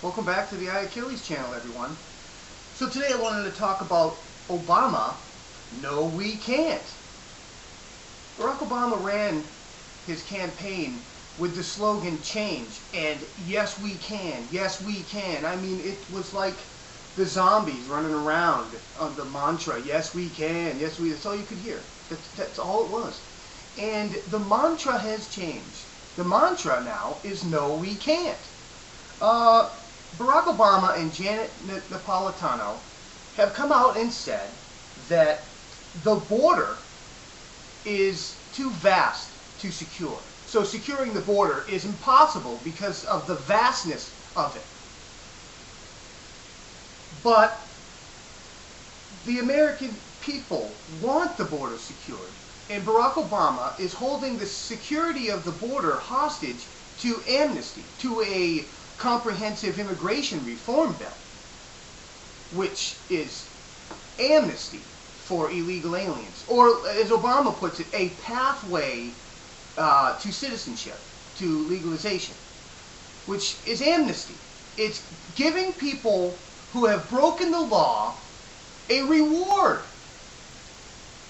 Welcome back to the Achilles channel, everyone. So today I wanted to talk about Obama. No, we can't. Barack Obama ran his campaign with the slogan change and yes we can, yes we can. I mean, it was like the zombies running around on the mantra, yes we can, yes we, that's all you could hear. That's all it was. And the mantra has changed. The mantra now is no we can't. Barack Obama and Janet Napolitano have come out and said that the border is too vast to secure. So securing the border is impossible because of the vastness of it. But the American people want the border secured, and Barack Obama is holding the security of the border hostage to amnesty, to a comprehensive immigration reform bill, which is amnesty for illegal aliens, or as Obama puts it, a pathway to citizenship, to legalization, which is amnesty. It's giving people who have broken the law a reward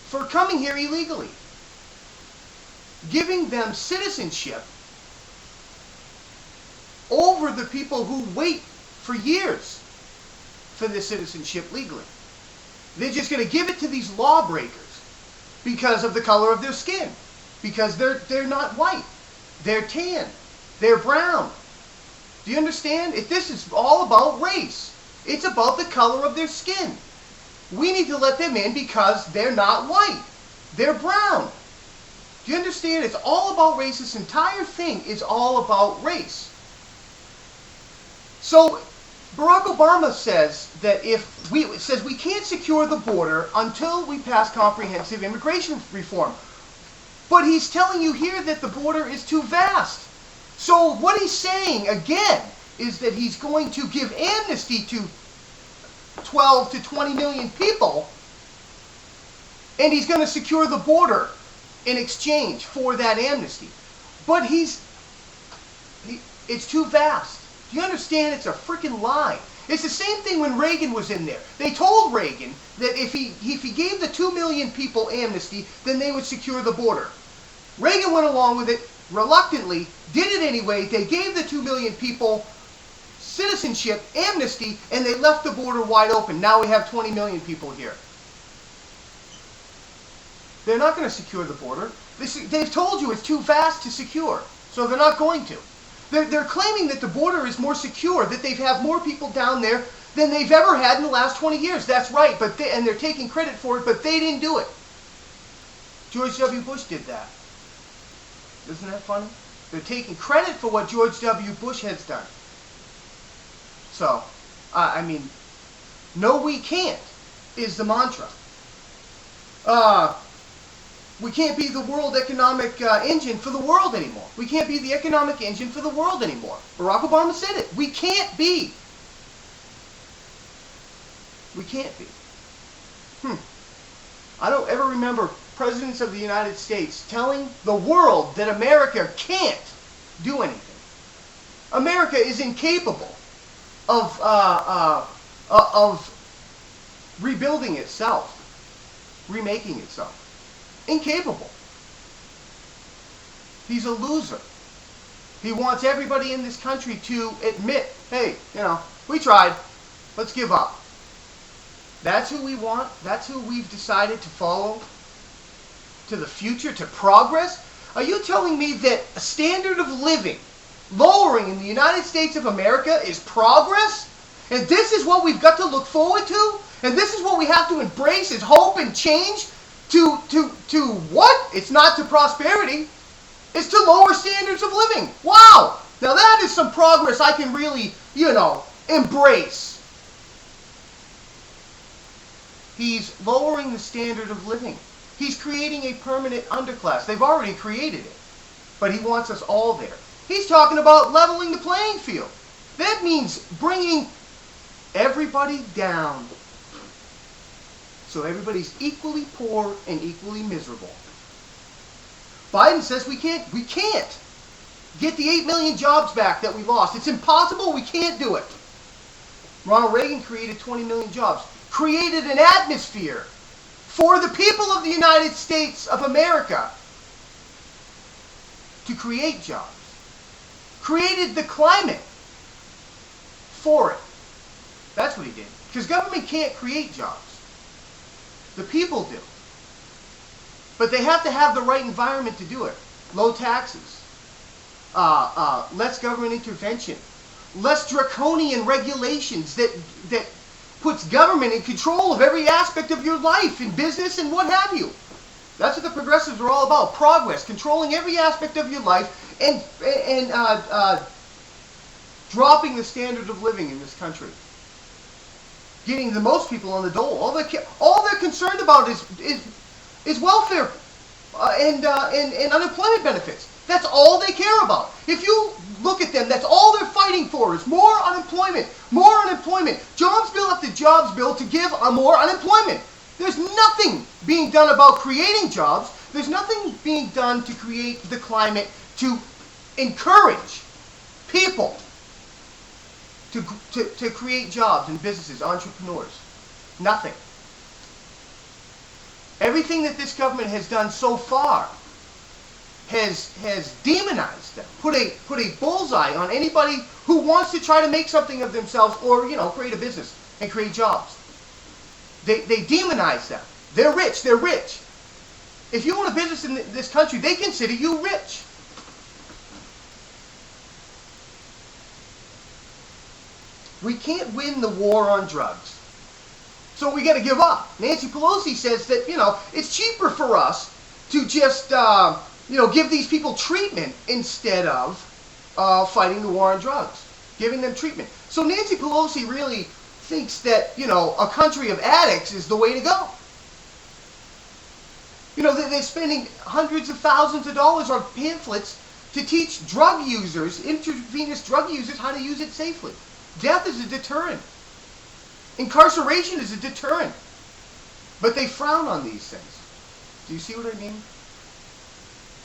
for coming here illegally, giving them citizenship over the people who wait for years for this citizenship legally. They're just going to give it to these lawbreakers because of the color of their skin, because they're not white, they're tan, they're brown. Do you understand? This is all about race. It's about the color of their skin. We need to let them in because they're not white, they're brown. Do you understand? It's all about race. This entire thing is all about race. So Barack Obama says that we can't secure the border until we pass comprehensive immigration reform. But he's telling you here that the border is too vast. So what he's saying again is that he's going to give amnesty to 12 to 20 million people, and he's going to secure the border in exchange for that amnesty. But it's too vast. Do you understand? It's a freaking lie. It's the same thing when Reagan was in there. They told Reagan that if he gave the 2 million people amnesty, then they would secure the border. Reagan went along with it reluctantly, did it anyway. They gave the 2 million people citizenship, amnesty, and they left the border wide open. Now we have 20 million people here. They're not going to secure the border. They've told you it's too vast to secure, so they're not going to. They're claiming that the border is more secure, that they have more people down there than they've ever had in the last 20 years. That's right, and they're taking credit for it, but they didn't do it. George W. Bush did that. Isn't that funny? They're taking credit for what George W. Bush has done. So, I mean, no we can't is the mantra. We can't be the world economic engine for the world anymore. We can't be the economic engine for the world anymore. Barack Obama said it. We can't be. We can't be. I don't ever remember presidents of the United States telling the world that America can't do anything. America is incapable of rebuilding itself, remaking itself. Incapable. He's a loser. He wants everybody in this country to admit, hey, we tried. Let's give up. That's who we want. That's who we've decided to follow to the future, to progress. Are you telling me that a standard of living lowering in the United States of America is progress? And this is what we've got to look forward to? And this is what we have to embrace is hope and change? To what? It's not to prosperity. It's to lower standards of living. Wow! Now that is some progress I can really, embrace. He's lowering the standard of living. He's creating a permanent underclass. They've already created it. But he wants us all there. He's talking about leveling the playing field. That means bringing everybody down, so everybody's equally poor and equally miserable. Biden says we can't get the 8 million jobs back that we lost. It's impossible. We can't do it. Ronald Reagan created 20 million jobs, created an atmosphere for the people of the United States of America to create jobs, created the climate for it. That's what he did. Because government can't create jobs. The people do. But they have to have the right environment to do it. Low taxes, less government intervention, less draconian regulations that puts government in control of every aspect of your life, in business and what have you. That's what the progressives are all about. Progress, controlling every aspect of your life and dropping the standard of living in this country. Getting the most people on the dole. All they're concerned about is welfare and unemployment benefits. That's all they care about. If you look at them, that's all they're fighting for is more unemployment, more unemployment. Jobs bill after jobs bill to give more unemployment. There's nothing being done about creating jobs. There's nothing being done to create the climate to encourage people to create jobs and businesses, entrepreneurs. Nothing. Everything that this government has done so far has demonized them, put a bullseye on anybody who wants to try to make something of themselves or, create a business and create jobs. They demonize them. They're rich. They're rich. If you own a business in this country, they consider you rich. We can't win the war on drugs. So we got to give up. Nancy Pelosi says that, it's cheaper for us to just, give these people treatment instead of fighting the war on drugs, giving them treatment. So Nancy Pelosi really thinks that, a country of addicts is the way to go. They're spending hundreds of thousands of dollars on pamphlets to teach drug users, intravenous drug users, how to use it safely. Death is a deterrent. Incarceration is a deterrent. But they frown on these things. Do you see what I mean?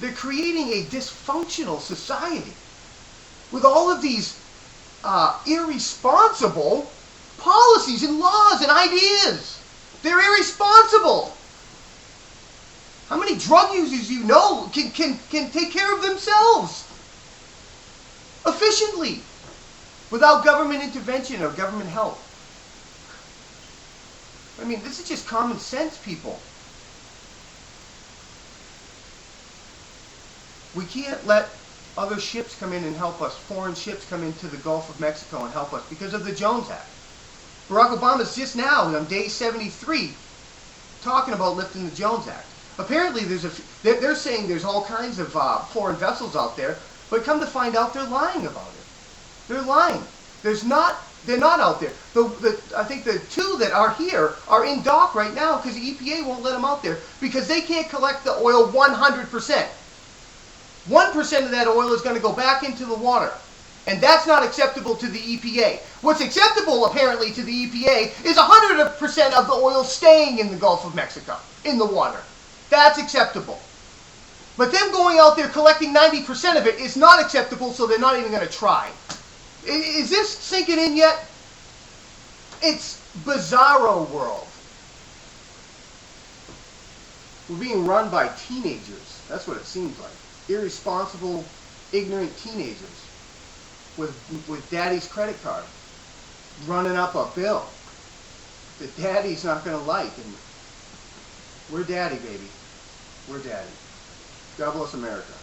They're creating a dysfunctional society with all of these irresponsible policies and laws and ideas. They're irresponsible. How many drug users can take care of themselves efficiently without government intervention or government help? I mean, this is just common sense, people. We can't let other ships come in and help us, foreign ships come into the Gulf of Mexico and help us because of the Jones Act. Barack Obama's just now, on day 73, talking about lifting the Jones Act. Apparently, they're saying there's all kinds of foreign vessels out there, but come to find out, they're lying about it. They're lying. They're not out there. I think the two that are here are in dock right now because the EPA won't let them out there because they can't collect the oil 100%. 1% of that oil is going to go back into the water. And that's not acceptable to the EPA. What's acceptable, apparently, to the EPA is 100% of the oil staying in the Gulf of Mexico, in the water. That's acceptable. But them going out there collecting 90% of it is not acceptable, so they're not even going to try. Is this sinking in yet? It's bizarro world. We're being run by teenagers. That's what it seems like. Irresponsible, ignorant teenagers with daddy's credit card running up a bill that daddy's not going to like. And we're daddy, baby. We're daddy. God bless America.